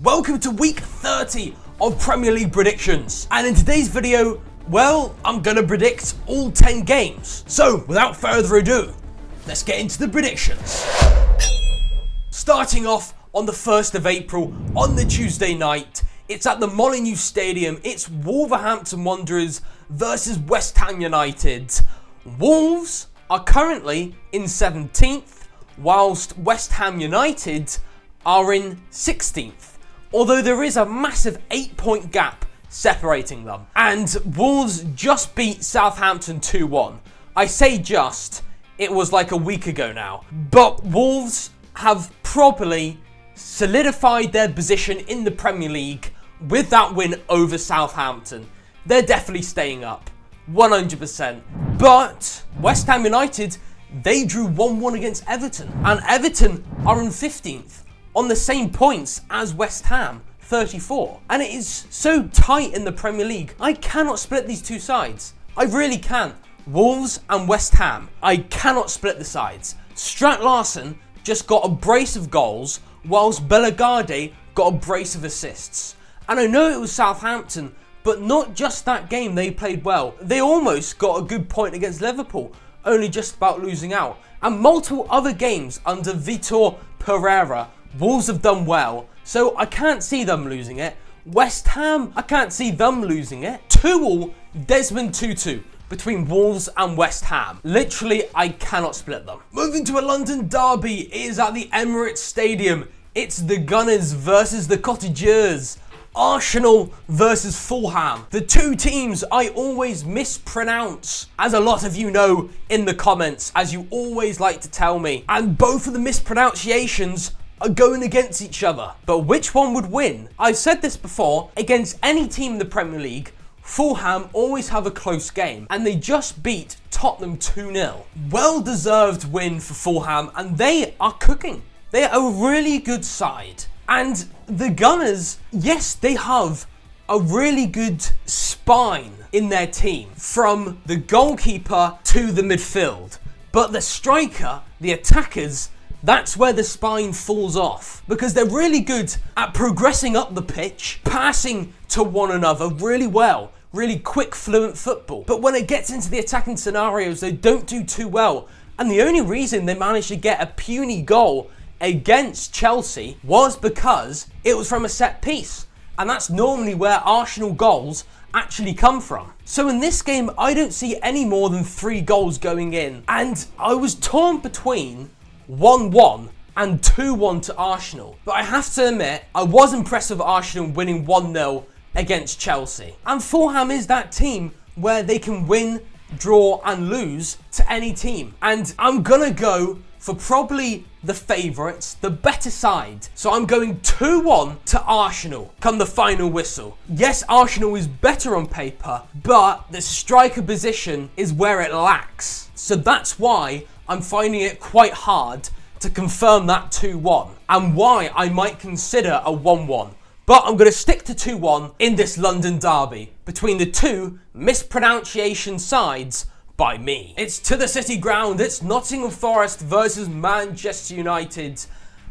Welcome to week 30 of Premier League predictions. And in today's video, well, I'm gonna predict all 10 games. So without further ado, let's get into the predictions. Starting off on the 1st of April, on the Tuesday night, it's at the Molineux Stadium. It's Wolverhampton Wanderers versus West Ham United. Wolves are currently in 17th, whilst West Ham United are in 16th. Although there is a massive 8-point gap separating them. And Wolves just beat Southampton 2-1. I say just, it was like a week ago now. But Wolves have properly solidified their position in the Premier League with that win over Southampton. They're definitely staying up, 100%. But West Ham United, they drew 1-1 against Everton. And Everton are in 15th. On the same points as West Ham, 34. And it is so tight in the Premier League. I cannot split these two sides. I really can. Wolves and West Ham. I cannot split the sides. Strat Larsen just got a brace of goals, whilst Bellegarde got a brace of assists. And I know it was Southampton, but not just that game they played well. They almost got a good point against Liverpool, only just about losing out. And multiple other games under Vitor Pereira, Wolves have done well, so I can't see them losing it. West Ham, I can't see them losing it. 2-2, Desmond Tutu between Wolves and West Ham. Literally, I cannot split them. Moving to a London derby, it is at the Emirates Stadium. It's the Gunners versus the Cottagers. Arsenal versus Fulham. The two teams I always mispronounce, as a lot of you know in the comments, as you always like to tell me. And both of the mispronunciations are going against each other. But which one would win? I've said this before, against any team in the Premier League, Fulham always have a close game, and they just beat Tottenham 2-0. Well-deserved win for Fulham, and they are cooking. They are a really good side. And the Gunners, yes, they have a really good spine in their team, from the goalkeeper to the midfield. But the striker, the attackers, that's where the spine falls off, because they're really good at progressing up the pitch, passing to one another really well, really quick, fluent football. But when it gets into the attacking scenarios, they don't do too well. And the only reason they managed to get a puny goal against Chelsea was because it was from a set piece. And that's normally where Arsenal goals actually come from. So in this game, I don't see any more than 3 goals going in. And I was torn between 1-1 and 2-1 to Arsenal. But I have to admit, I was impressed with Arsenal winning 1-0 against Chelsea. And Fulham is that team where they can win, draw and lose to any team. And I'm gonna go for probably the favourites, the better side. So I'm going 2-1 to Arsenal come the final whistle. Yes, Arsenal is better on paper, but the striker position is where it lacks. So that's why I'm finding it quite hard to confirm that 2-1, and why I might consider a 1-1. But I'm going to stick to 2-1 in this London derby between the two mispronunciation sides by me. It's to the City ground. It's Nottingham Forest versus Manchester United.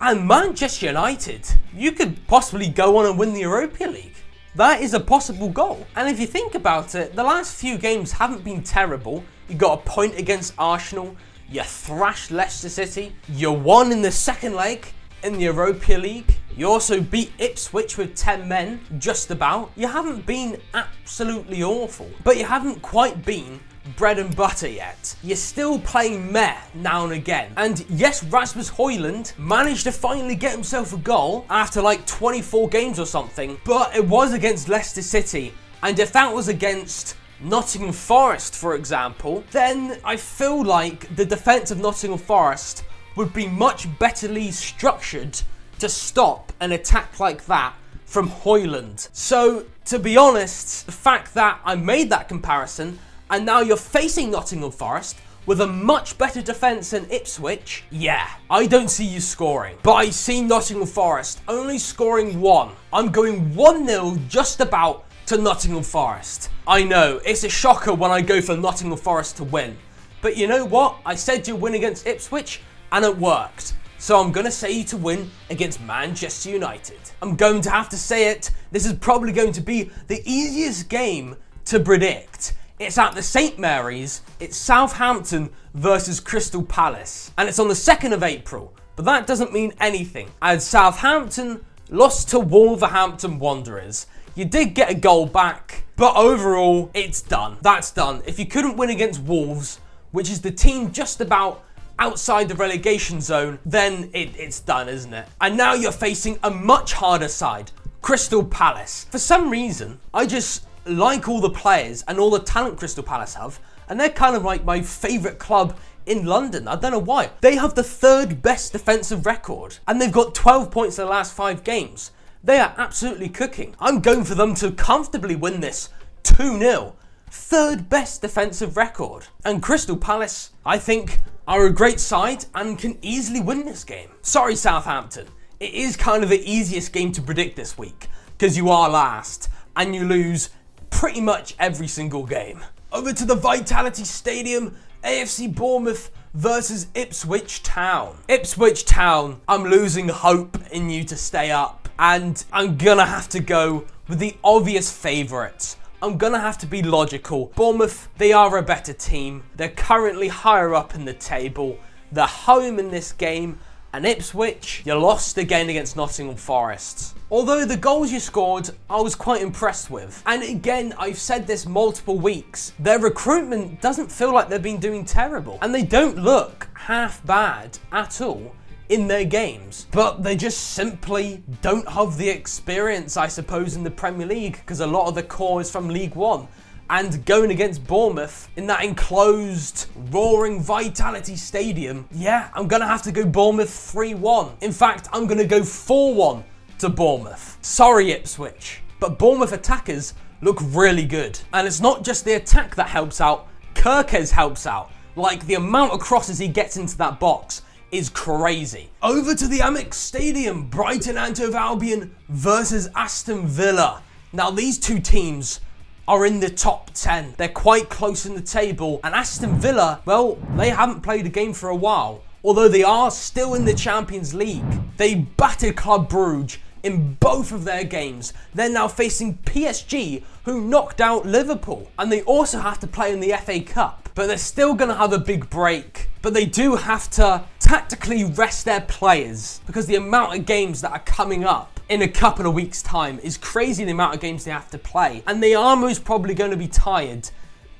And Manchester United, you could possibly go on and win the Europa League. That is a possible goal. And if you think about it, the last few games haven't been terrible. You got a point against Arsenal. You thrashed Leicester City. You won in the second leg in the Europa League. You also beat Ipswich with 10 men, just about. You haven't been absolutely awful, but you haven't quite been bread and butter yet. You're still playing meh now and again. And yes, Rasmus Højlund managed to finally get himself a goal after like 24 games or something, but it was against Leicester City. And if that was against Nottingham Forest, for example, then I feel like the defence of Nottingham Forest would be much betterly structured to stop an attack like that from Højlund. So, to be honest, the fact that I made that comparison, and now you're facing Nottingham Forest with a much better defence than Ipswich, yeah, I don't see you scoring. But I see Nottingham Forest only scoring 1. I'm going 1-0 just about to Nottingham Forest. I know, it's a shocker when I go for Nottingham Forest to win. But you know what? I said you'd win against Ipswich, and it worked. So I'm going to say you to win against Manchester United. I'm going to have to say it. This is probably going to be the easiest game to predict. It's at the St Mary's. It's Southampton versus Crystal Palace. And it's on the 2nd of April. But that doesn't mean anything, as Southampton lost to Wolverhampton Wanderers. You did get a goal back, but overall, it's done. That's done. If you couldn't win against Wolves, which is the team just about outside the relegation zone, then it's done, isn't it? And now you're facing a much harder side, Crystal Palace. For some reason, I just like all the players and all the talent Crystal Palace have, and they're kind of like my favourite club in London. I don't know why. They have the 3rd best defensive record, and they've got 12 points in the last 5 games. They are absolutely cooking. I'm going for them to comfortably win this 2-0. 3rd best defensive record. And Crystal Palace, I think, are a great side and can easily win this game. Sorry, Southampton. It is kind of the easiest game to predict this week, because you are last and you lose pretty much every single game. Over to the Vitality Stadium, AFC Bournemouth versus Ipswich Town. Ipswich Town, I'm losing hope in you to stay up, and I'm gonna have to go with the obvious favourites. I'm gonna have to be logical. Bournemouth, they are a better team. They're currently higher up in the table. They're home in this game. And Ipswich, you lost again against Nottingham Forest. Although the goals you scored, I was quite impressed with. And again, I've said this multiple weeks, their recruitment doesn't feel like they've been doing terrible. And they don't look half bad at all in their games. But they just simply don't have the experience, I suppose, in the Premier League, because a lot of the core is from League One. And going against Bournemouth in that enclosed, roaring Vitality Stadium, yeah, I'm going to have to go Bournemouth 3-1. In fact, I'm going to go 4-1 to Bournemouth. Sorry, Ipswich, but Bournemouth attackers look really good. And it's not just the attack that helps out, Kirkes helps out. Like, the amount of crosses he gets into that box is crazy. Over to the Amex Stadium, Brighton and Hove Albion versus Aston Villa. Now, these two teams are in the top 10. They're quite close in the table. And Aston Villa, well, they haven't played a game for a while. Although they are still in the Champions League. They battered Club Brugge in both of their games. They're now facing PSG, who knocked out Liverpool. And they also have to play in the FA Cup. But they're still going to have a big break. But they do have to tactically rest their players, because the amount of games that are coming up in a couple of weeks' time is crazy, the amount of games they have to play. And they are most probably going to be tired.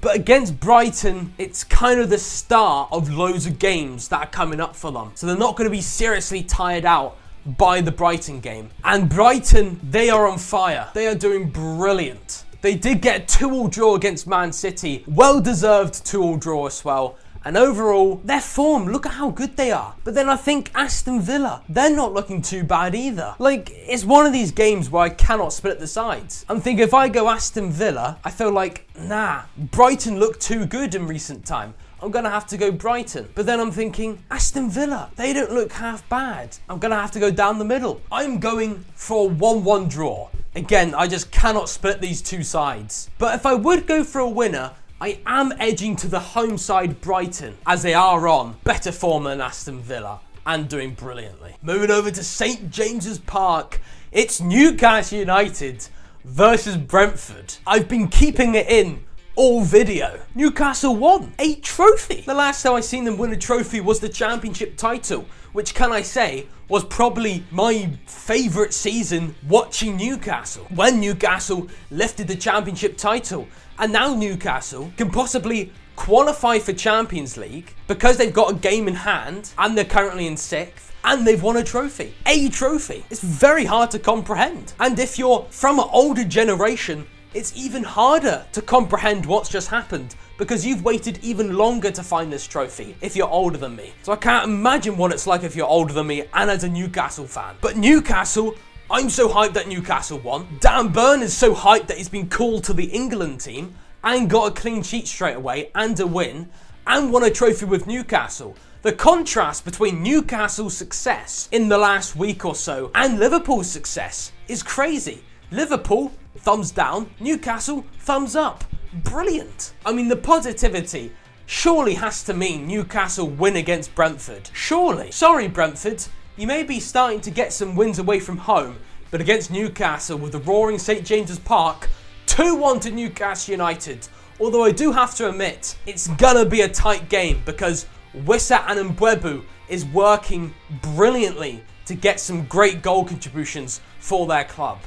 But against Brighton, it's kind of the start of loads of games that are coming up for them. So they're not going to be seriously tired out by the Brighton game. And Brighton, they are on fire. They are doing brilliant. They did get a 2-2 draw against Man City. Well-deserved 2-2 draw as well. And overall, their form, look at how good they are. But then I think Aston Villa, they're not looking too bad either. Like, it's one of these games where I cannot split the sides. I'm thinking if I go Aston Villa, I feel like, nah, Brighton look too good in recent time. I'm going to have to go Brighton. But then I'm thinking, Aston Villa, they don't look half bad. I'm going to have to go down the middle. I'm going for a 1-1 draw. Again, I just cannot split these two sides. But if I would go for a winner, I am edging to the home side Brighton, as they are on better form than Aston Villa and doing brilliantly. Moving over to St James's Park, it's Newcastle United versus Brentford. I've been keeping it in all video. Newcastle won a trophy. The last time I seen them win a trophy was the championship title, which, can I say, was probably my favourite season watching Newcastle, when Newcastle lifted the championship title. And now Newcastle can possibly qualify for Champions League because they've got a game in hand and they're currently in 6th and they've won a trophy. A trophy. It's very hard to comprehend. And if you're from an older generation, it's even harder to comprehend what's just happened because you've waited even longer to find this trophy if you're older than me. So I can't imagine what it's like if you're older than me and as a Newcastle fan. But Newcastle, I'm so hyped that Newcastle won. Dan Burn is so hyped that he's been called to the England team and got a clean sheet straight away and a win and won a trophy with Newcastle. The contrast between Newcastle's success in the last week or so and Liverpool's success is crazy. Liverpool, thumbs down. Newcastle, thumbs up. Brilliant. I mean, the positivity surely has to mean Newcastle win against Brentford. Surely. Sorry, Brentford. You may be starting to get some wins away from home, but against Newcastle with the roaring St James's Park, 2-1 to Newcastle United. Although I do have to admit, it's gonna be a tight game because Wissa and Mbwebu is working brilliantly to get some great goal contributions for their club.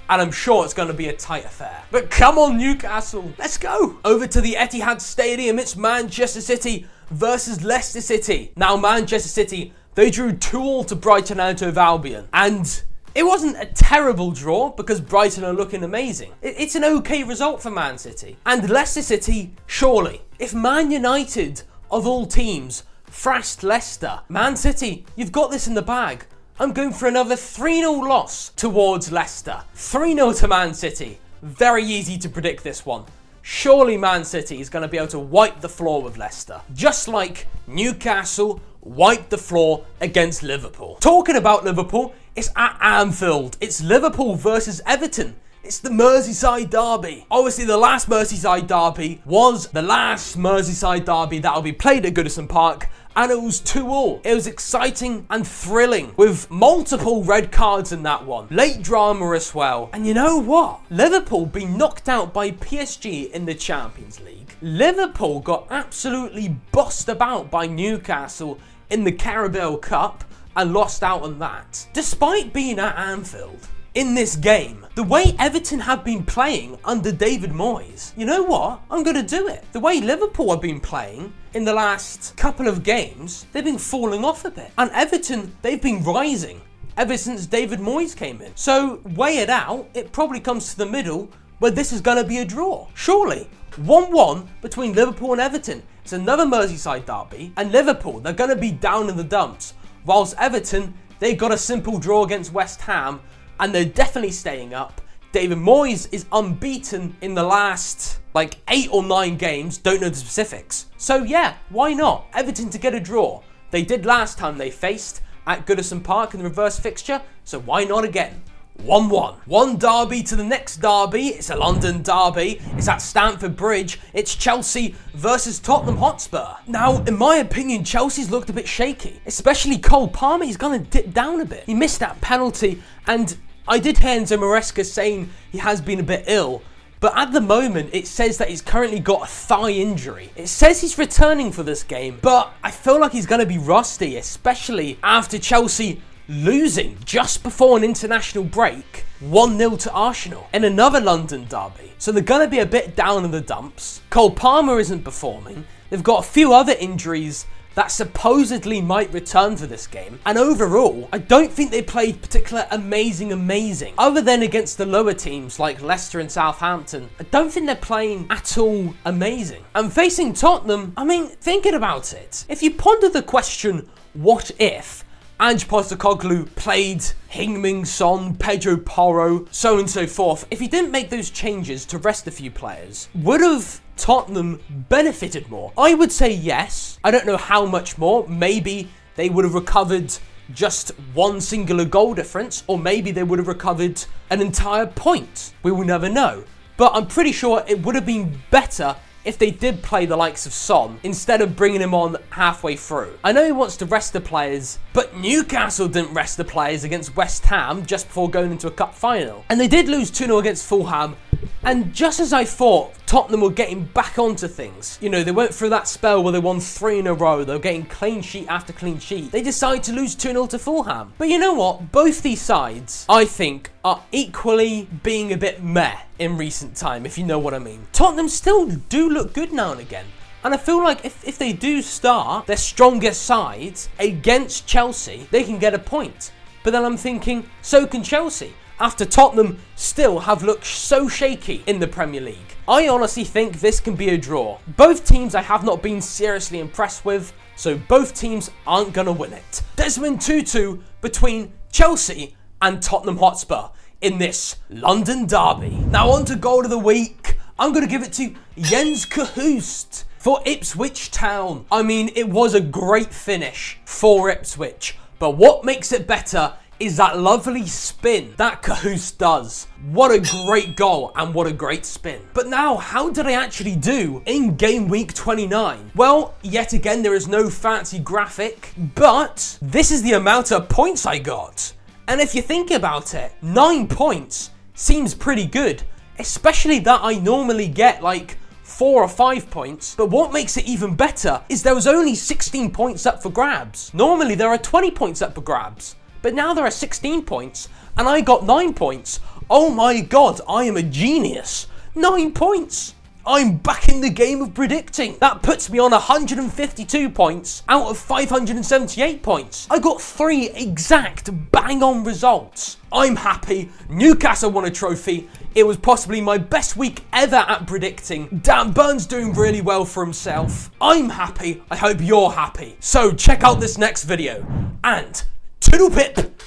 And I'm sure it's going to be a tight affair. But come on, Newcastle, let's go. Over to the Etihad Stadium, it's Manchester City versus Leicester City. Now, Manchester City, they drew 2-2 to Brighton and Hove Albion. And it wasn't a terrible draw because Brighton are looking amazing. It's an okay result for Man City. And Leicester City, surely, if Man United, of all teams, thrashed Leicester, Man City, you've got this in the bag. I'm going for another 3-0 loss towards Leicester. 3-0 to Man City. Very easy to predict this one. Surely Man City is going to be able to wipe the floor with Leicester. Just like Newcastle wiped the floor against Liverpool. Talking about Liverpool, it's at Anfield. It's Liverpool versus Everton. It's the Merseyside derby. Obviously, the last Merseyside derby was the last Merseyside derby that will be played at Goodison Park, and it was 2-2. It was exciting and thrilling with multiple red cards in that one. Late drama as well. And you know what? Liverpool being knocked out by PSG in the Champions League. Liverpool got absolutely bossed about by Newcastle in the Carabao Cup and lost out on that. Despite being at Anfield, in this game, the way Everton have been playing under David Moyes, you know what? I'm going to do it. The way Liverpool have been playing in the last couple of games, they've been falling off a bit. And Everton, they've been rising ever since David Moyes came in. So weigh it out, it probably comes to the middle where this is going to be a draw. Surely. 1-1 between Liverpool and Everton. It's another Merseyside derby. And Liverpool, they're going to be down in the dumps. Whilst Everton, they got a simple draw against West Ham. And they're definitely staying up. David Moyes is unbeaten in the last 8 or 9 games. Don't know the specifics. So yeah, why not? Everton to get a draw. They did last time they faced at Goodison Park in the reverse fixture. So why not again? 1-1. One derby to the next derby. It's a London derby. It's at Stamford Bridge. It's Chelsea versus Tottenham Hotspur. Now, in my opinion, Chelsea's looked a bit shaky. Especially Cole Palmer. He's going to dip down a bit. He missed that penalty, and I did hear Enzo Maresca saying he has been a bit ill, but at the moment it says that he's currently got a thigh injury. It says he's returning for this game, but I feel like he's going to be rusty, especially after Chelsea losing just before an international break 1-0 to Arsenal in another London derby. So they're going to be a bit down in the dumps. Cole Palmer isn't performing. They've got a few other injuries that supposedly might return for this game. And overall, I don't think they played particularly amazing. Other than against the lower teams like Leicester and Southampton, I don't think they're playing at all amazing. And facing Tottenham, I mean, thinking about it, if you ponder the question, what if Ange Postecoglou played Heung-min Son, Pedro Porro, so on and so forth, if he didn't make those changes to rest a few players, would have Tottenham benefited more? I would say yes. I don't know how much more. Maybe they would have recovered just one singular goal difference, or maybe they would have recovered an entire point. We will never know. But I'm pretty sure it would have been better if they did play the likes of Son instead of bringing him on halfway through. I know he wants to rest the players, but Newcastle didn't rest the players against West Ham just before going into a cup final. And they did lose 2-0 against Fulham. And just as I thought, Tottenham were getting back onto things. You know, they went through that spell where they won 3 in a row. They were getting clean sheet after clean sheet. They decided to lose 2-0 to Fulham. But you know what? Both these sides, I think, are equally being a bit meh in recent time, if you know what I mean. Tottenham still do look good now and again. And I feel like if they do start their strongest sides against Chelsea, they can get a point. But then I'm thinking, so can Chelsea, after Tottenham still have looked so shaky in the Premier League. I honestly think this can be a draw. Both teams I have not been seriously impressed with, so both teams aren't going to win it. Desmond Tutu between Chelsea and Tottenham Hotspur in this London derby. Now on to goal of the week. I'm going to give it to Jens Kahoost for Ipswich Town. I mean, it was a great finish for Ipswich, but what makes it better is that lovely spin that Cahoose does. What a great goal and what a great spin. But now, how did I actually do in game week 29? Well, yet again, there is no fancy graphic, but this is the amount of points I got. And if you think about it, 9 points seems pretty good, especially that I normally get like 4 or 5 points. But what makes it even better is there was only 16 points up for grabs. Normally there are 20 points up for grabs, but now there are 16 points and I got 9 points. Oh my god, I am a genius. 9 points. I'm back in the game of predicting. That puts me on 152 points out of 578 points. I got 3 exact bang-on results. I'm happy. Newcastle won a trophy. It was possibly my best week ever at predicting. Dan Burn's doing really well for himself. I'm happy. I hope you're happy. So check out this next video. And toodle pip.